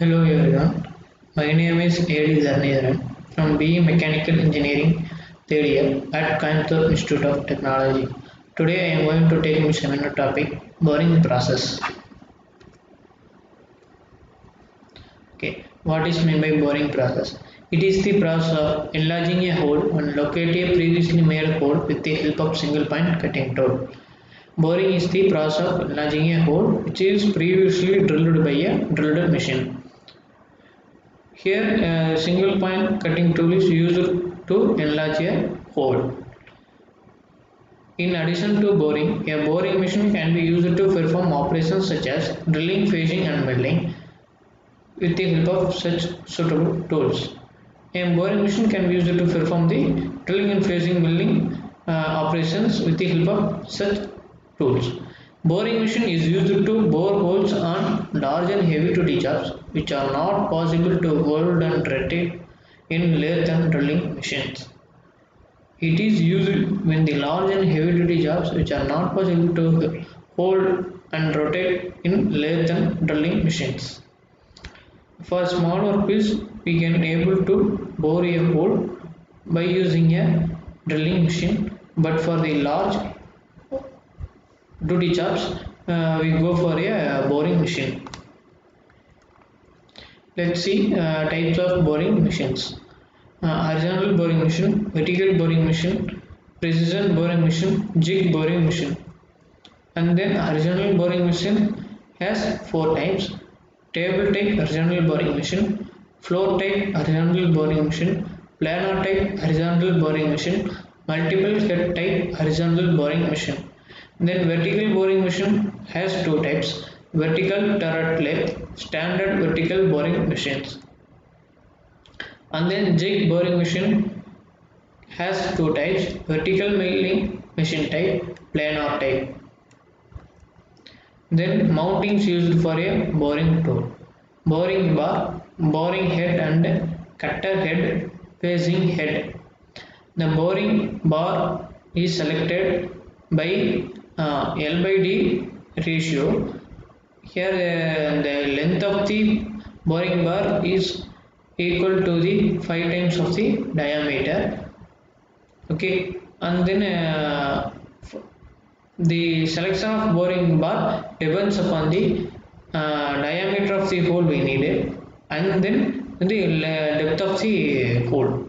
Hello everyone, my name is A D Dharani Dharan from BE Mechanical Engineering third year at Coimbatore Institute of Technology. Today I am going to take my seminar topic boring process. Okay, what is meant by boring process? It is the process of enlarging a hole and locate a previously made hole with the help of single point cutting tool. Boring is the process of enlarging a hole which is previously drilled by a drilled machine. Here, a single point cutting tool is used to enlarge a hole. In addition to boring, a boring machine can be used to perform operations such as drilling, facing, and milling with the help of such suitable tools. A boring machine can be used to perform the drilling and facing milling operations with the help of such tools. Boring machine is used to bore holes on large and heavy duty jobs which are not possible to hold and rotate in lathe and drilling machines. It is used when the large and heavy duty jobs which are not possible to hold and rotate in lathe and drilling machines. For small workpiece, we can able to bore a hole by using a drilling machine, but for the large duty jobs, we go for a boring machine. Let's see types of boring machines. Horizontal boring machine, vertical boring machine, precision boring machine, jig boring machine. And then horizontal boring machine has four types: table type horizontal boring machine, floor type horizontal boring machine, planar type horizontal boring machine, multiple head type horizontal boring machine. Then vertical boring machine has two types: vertical turret lathe, standard vertical boring machines. And then jig boring machine has two types: vertical milling machine type, planar type. Then mountings used for a boring tool: boring bar, boring head and cutter head, facing head. The boring bar is selected by L by D ratio. Here the length of the boring bar is equal to the 5 times of the diameter. Okay, and then the selection of boring bar depends upon the diameter of the hole we needed and then the depth of the hole.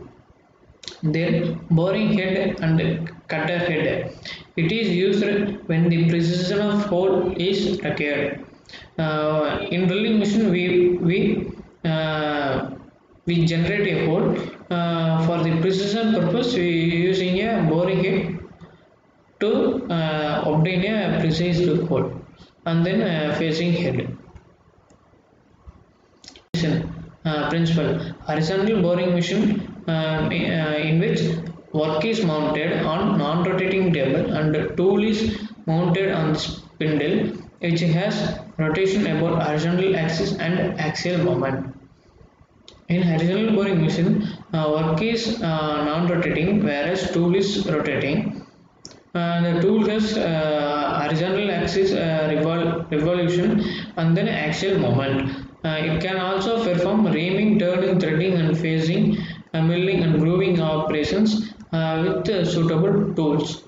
Then boring head and cutter head. It is used when the precision of hole is required. In drilling machine, we generate a hole. For the precision purpose, we using a boring head to obtain a precise hole, and then facing head. Principle: horizontal boring machine in which work is mounted on non-rotating table and the tool is mounted on the spindle which has rotation about horizontal axis and axial moment. In horizontal boring machine, work is non-rotating whereas tool is rotating. The tool has horizontal axis revolution and then axial moment. It can also perform reaming, turning, threading and facing, milling and grooving operations with suitable tools.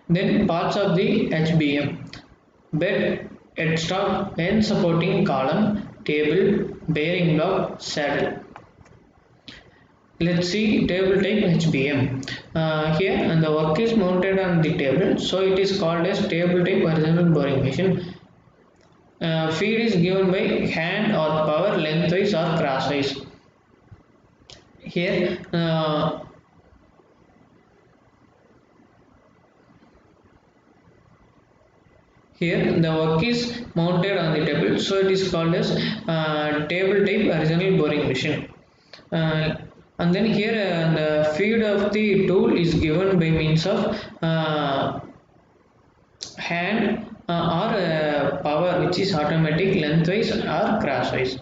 Then parts of the HBM: bed, headstock, end supporting column, table, bearing block, saddle. Let's see table type HBM. Here the work is mounted on the table, so it is called as table type horizontal boring machine. Feed is given by hand or power lengthwise or crosswise. Here the work is mounted on the table, so it is called as table type horizontal boring machine. And then here the feed of the tool is given by means of hand or power which is automatic lengthwise or crosswise.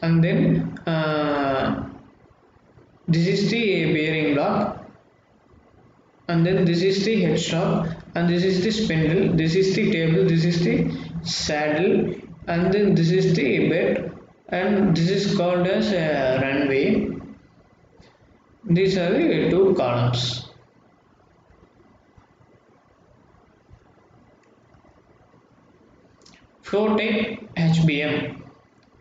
And then this is the bearing block. and then this is the headstock, and this is the spindle, this is the table, this is the saddle, and then this is the bed, and this is called as a runway. These are the two columns. Floor type HBM.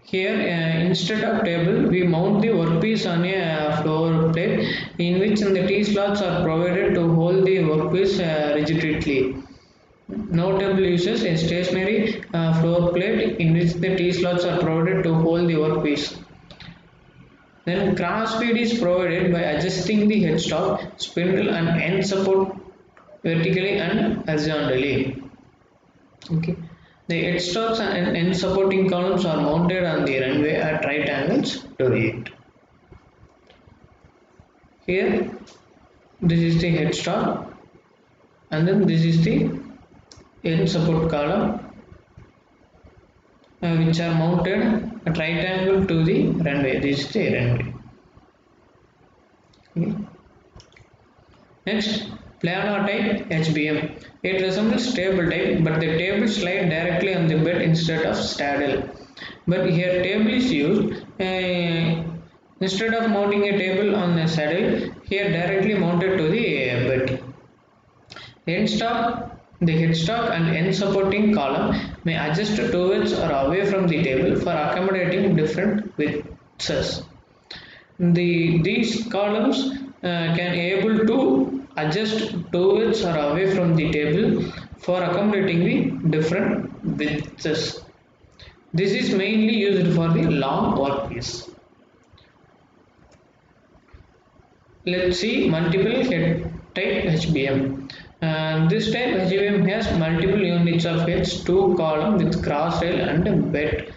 Here instead of table we mount the workpiece on a floor plate in which the T-slots are provided to hold the workpiece rigidly. No table uses a stationary floor plate in which the T-slots are provided to hold the workpiece. Then cross feed is provided by adjusting the headstock, spindle and end support vertically and horizontally. Okay. The headstocks and end supporting columns are mounted on the runway at right angles to it. Here, this is the headstock, and then this is the end support column, which are mounted at right angle to the runway. This is the runway. Okay. Next, planar type HBM. It resembles table type, but the table slide directly on the bed instead of straddle. But here table is used. Instead of mounting a table on a saddle, here directly mounted to the bed. The headstock and end supporting column may adjust towards or away from the table for accommodating different widths. These columns can able to adjust towards or away from the table for accommodating the different widths. This is mainly used for the long workpiece. Let's see multiple head type HBM. This type HBM has multiple units of heads, two columns with cross rail and bed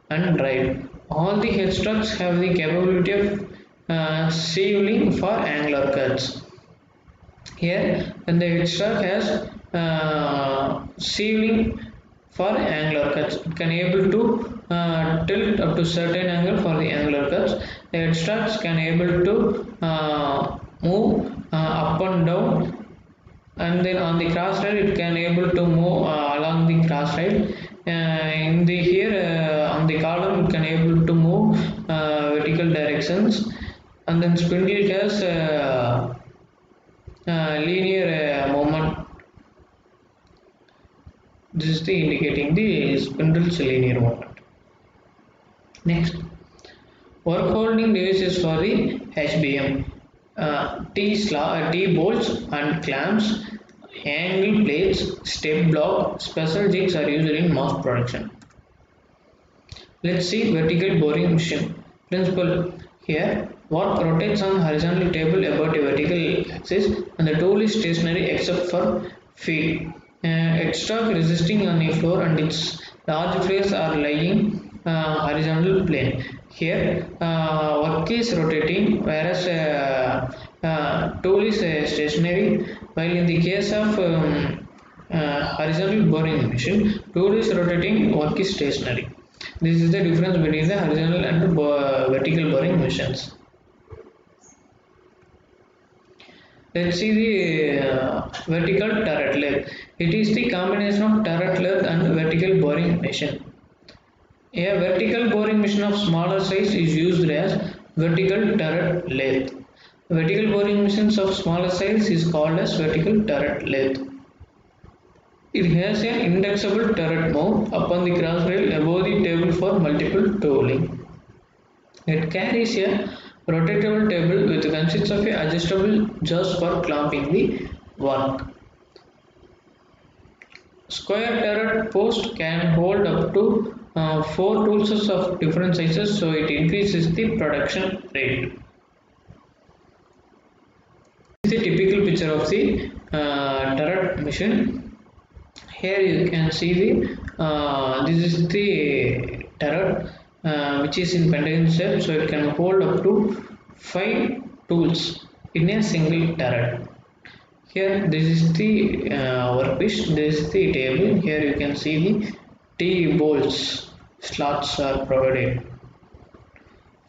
and drive. All the headstocks have the capability of sieveling for angular cuts. Here, when the headstock has sieveling for angular cuts, it can able to tilt up to certain angle for the angular cuts. The headstocks can able to move up and down, and then on the cross rail it can able to move along the cross rail. In the here on the column it can able to move vertical directions, and then spindle has linear movement. This is the indicating the spindle's linear movement. Next, work holding devices for the HBM. T bolts and clamps, angle plates, step block, special jigs are used in mass production. Let's see vertical boring machine. Principle. Here, work rotates on horizontal table about a vertical axis, and the tool is stationary except for feet. Headstock resisting on the floor and its large flares are lying horizontal plane. Here, work is rotating, whereas tool is stationary. While in the case of horizontal boring machine, tool is rotating, work is stationary. This is the difference between the horizontal and vertical boring machines. Let's see the vertical turret lathe. It is the combination of turret lathe and vertical boring machine. A vertical boring machine of smaller size is used as vertical turret lathe. Vertical boring machines of smaller size is called as vertical turret lathe. It has an indexable turret mount upon the cross rail above the table for multiple tooling. It carries a rotatable table which consists of a adjustable jaws for clamping the work. Square turret post can hold up to 4 tools of different sizes, so it increases the production rate. This is the typical picture of the turret machine. Here you can see the this is the turret which is in pentagon shape, so it can hold up to 5 tools in a single turret. Here this is the workpiece, this is the table. Here you can see the T bolts slots are provided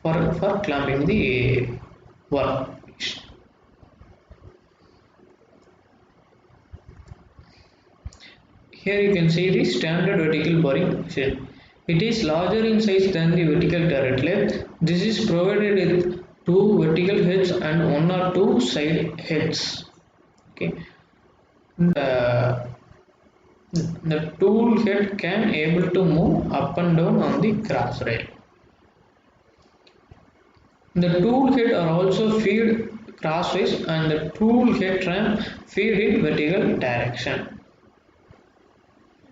for clamping the workpiece. Here you can see the standard vertical boring machine. It is larger in size than the vertical turret lathe. This is provided with two vertical heads and one or two side heads. Okay. The tool head can able to move up and down on the cross rail. The tool head are also feed crosswise and the tool head ram feed in vertical direction.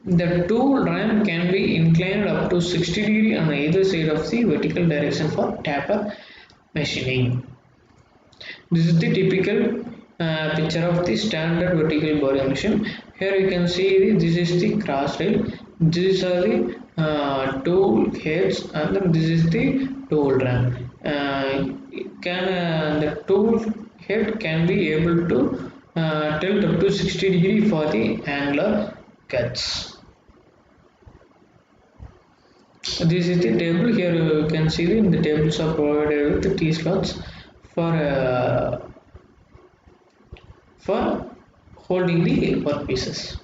The tool ram can be inclined up to 60 degrees on either side of the vertical direction for taper machining. This is the typical picture of the standard vertical boring machine. Here you can see this is the cross rail. These are the tool heads and then this is the tool ram. The tool head can be able to tilt up to 60 degrees for the angular cuts. This is the table. Here you can see the tables are provided with the T slots for holding the workpieces.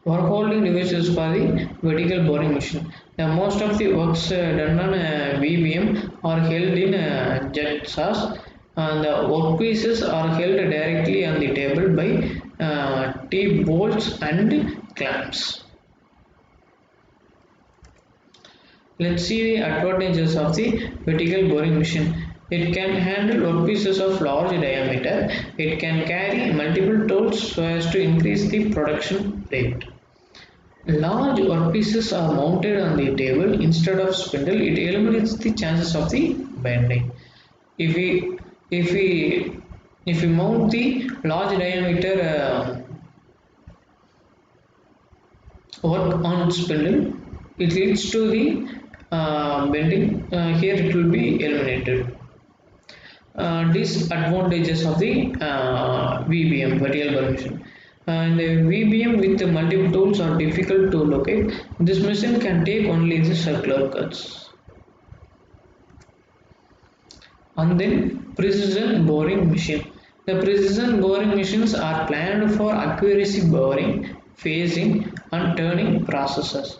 Work holding devices for the vertical boring machine. Most of the works done on VBM are held in jet saws. The workpieces are held directly on the table by T-bolts and clamps. Let's see the advantages of the vertical boring machine. It can handle workpieces of large diameter. It can carry multiple tools so as to increase the production rate. Large workpieces are mounted on the table instead of spindle. It eliminates the chances of the bending. If we mount the large diameter work on spindle, it leads to the bending. Here it will be eliminated. Disadvantages of the VBM vertical boring machine. And VBM with the multiple tools are difficult to locate. This machine can take only the circular cuts. And then precision boring machine. The precision boring machines are planned for accuracy boring, phasing and turning processes.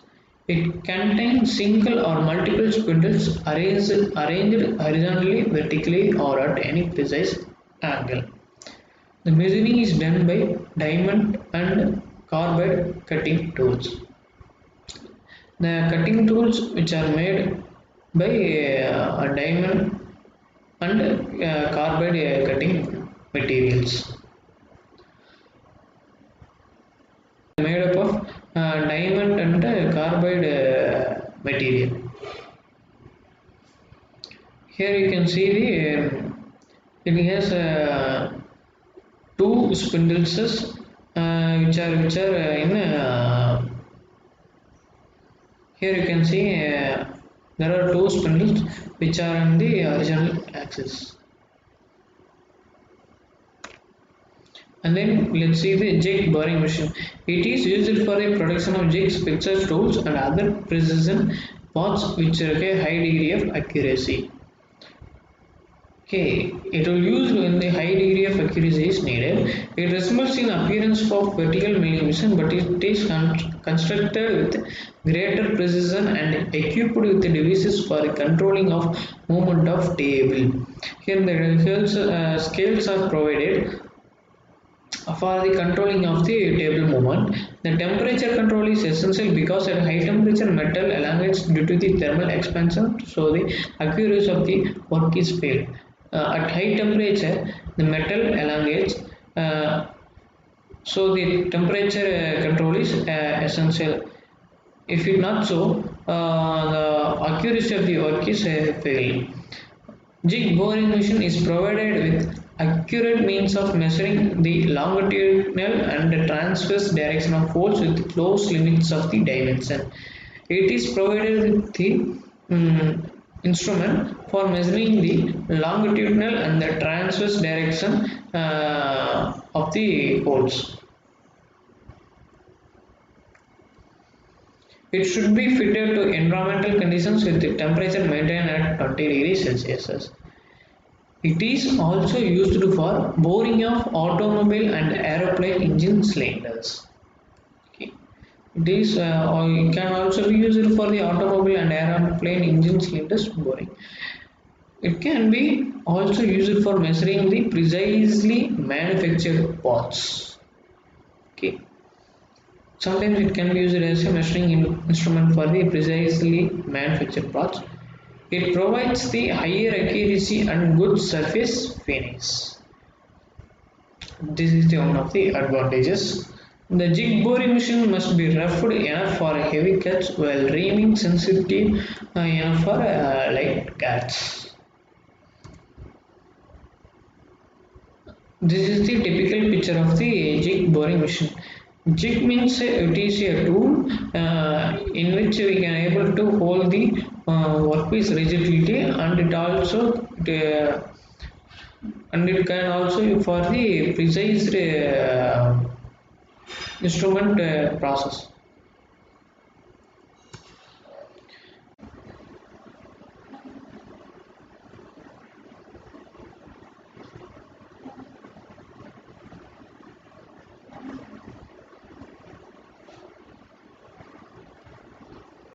It contains single or multiple spindles arranged horizontally, vertically or at any precise angle. The machining is done by diamond and carbide cutting tools. The cutting tools which are made by a diamond and carbide cutting materials. Made up of diamond and carbide material. Here you can see it has two spindles which are in here you can see there are two spindles which are on the horizontal axis. And then let's see the jig boring machine. It is used for the production of jigs, fixtures, tools and other precision parts which require high degree of accuracy. Okay, it will use when the high degree of accuracy is needed. It resembles in appearance of vertical milling machine, but it is constructed with greater precision and equipped with devices for the controlling of movement of table. Here the scales are provided for the controlling of the table movement. The temperature control is essential because at high temperature metal elongates due to the thermal expansion, so the accuracy of the work is failed. At high temperature the metal elongates, so the temperature control is essential. If it not so, the accuracy of the work is failed. Jig boring machine is provided with accurate means of measuring the longitudinal and the transverse direction of holes with close limits of the dimension. It is provided with the instrument for measuring the longitudinal and the transverse direction of the holes. It should be fitted to environmental conditions with the temperature maintained at 20 degrees Celsius. It is also used for boring of automobile and aeroplane engine cylinders. It is, or it can also be used for the automobile and aeroplane engine cylinders boring. It can be also used for measuring the precisely manufactured parts. Okay. Sometimes it can be used as a measuring instrument for the precisely manufactured parts. It provides the higher accuracy and good surface finish. This is the one of the advantages. The jig boring machine must be roughed enough for heavy cuts while reaming sensitive enough for light cuts. This is the typical picture of the jig boring machine. Jig means it is a tool in which we can able to hold the workpiece rigidly, and it can also for the precise instrument process.